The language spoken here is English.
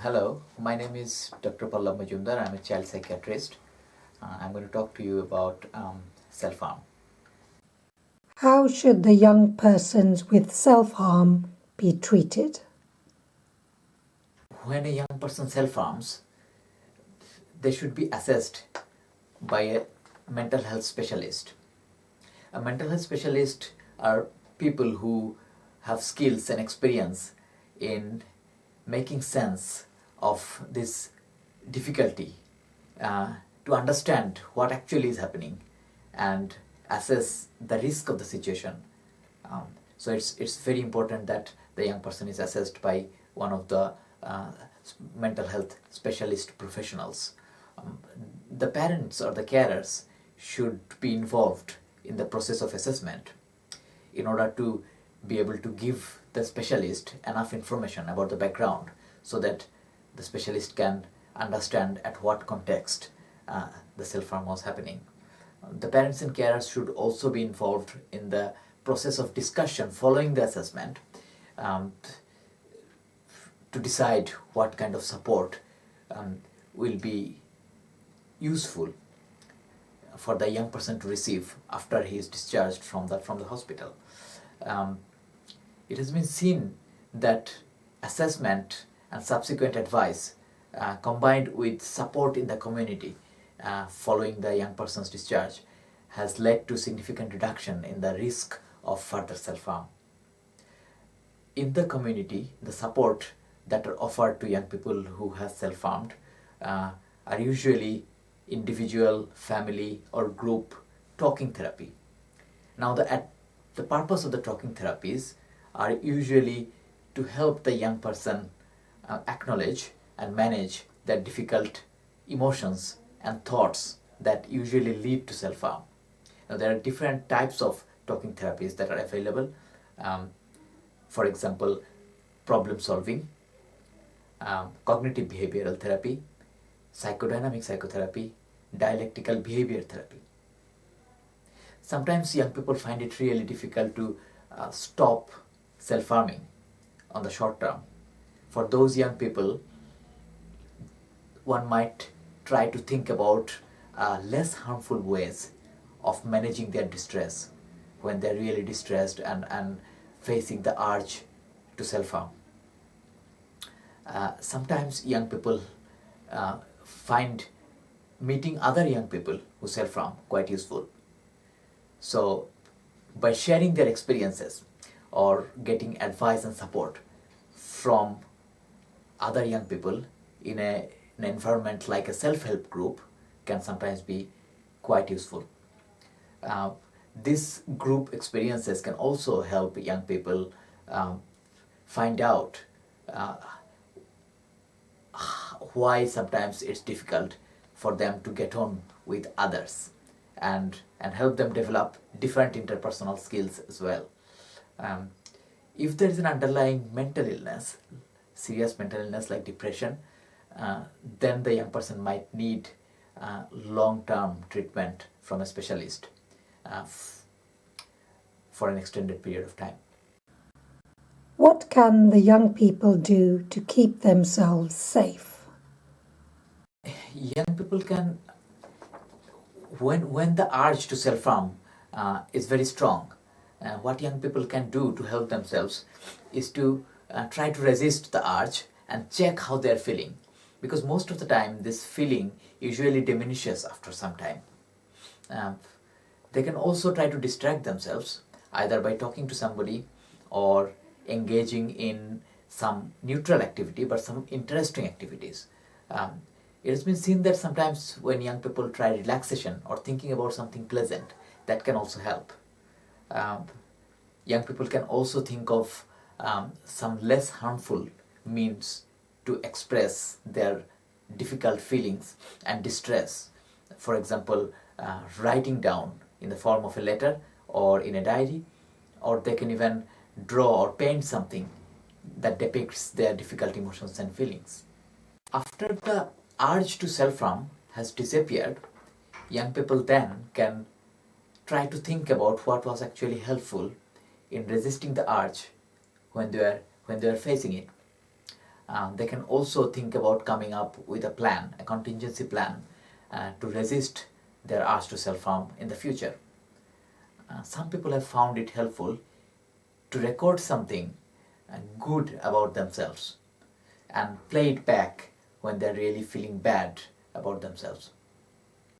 Hello, my name is Dr. Pallab Majumder. I'm a child psychiatrist. I'm going to talk to you about self-harm. How should the young persons with self-harm be treated? When a young person self-harms, they should be assessed by a mental health specialist. A mental health specialist are people who have skills and experience in making sense of this difficulty, to understand what actually is happening and assess the risk of the situation. So it's very important that the young person is assessed by one of the mental health specialist professionals. The parents or the carers should be involved in the process of assessment in order to be able to give the specialist enough information about the background so that the specialist can understand at what context the self-harm was happening. The parents and carers should also be involved in the process of discussion following the assessment, to decide what kind of support will be useful for the young person to receive after he is discharged from the hospital. It has been seen that assessment and subsequent advice, combined with support in the community following the young person's discharge, has led to significant reduction in the risk of further self-harm. In the community, the support that are offered to young people who have self-harmed are usually individual, family or group talking therapy. Now the purpose of the talking therapies are usually to help the young person acknowledge and manage their difficult emotions and thoughts that usually lead to self-harm. Now there are different types of talking therapies that are available. For example, problem solving, cognitive behavioral therapy, psychodynamic psychotherapy, dialectical behavior therapy. Sometimes young people find it really difficult to stop self-harming on the short term. For those young people, one might try to think about less harmful ways of managing their distress when they're really distressed and facing the urge to self-harm. Sometimes young people find meeting other young people who self-harm quite useful. So by sharing their experiences or getting advice and support from other young people in an environment like a self-help group can sometimes be quite useful. These group experiences can also help young people find out why sometimes it's difficult for them to get on with others, and help them develop different interpersonal skills as well. If there is an underlying mental illness, serious mental illness like depression, then the young person might need long-term treatment from a specialist for an extended period of time. What can the young people do to keep themselves safe? Young people can, when the urge to self-harm is very strong, what young people can do to help themselves is to try to resist the urge and check how they're feeling, because most of the time this feeling usually diminishes after some time. They can also try to distract themselves either by talking to somebody or engaging in some neutral activity but some interesting activities. It has been seen that sometimes when young people try relaxation or thinking about something pleasant, that can also help. Young people can also think of some less harmful means to express their difficult feelings and distress. For example, writing down in the form of a letter or in a diary, or they can even draw or paint something that depicts their difficult emotions and feelings. After the urge to self-harm has disappeared, young people then can try to think about what was actually helpful in resisting the urge when they are facing it. They can also think about coming up with a plan, a contingency plan, to resist their urge to self-harm in the future. Some people have found it helpful to record something good about themselves and play it back when they're really feeling bad about themselves.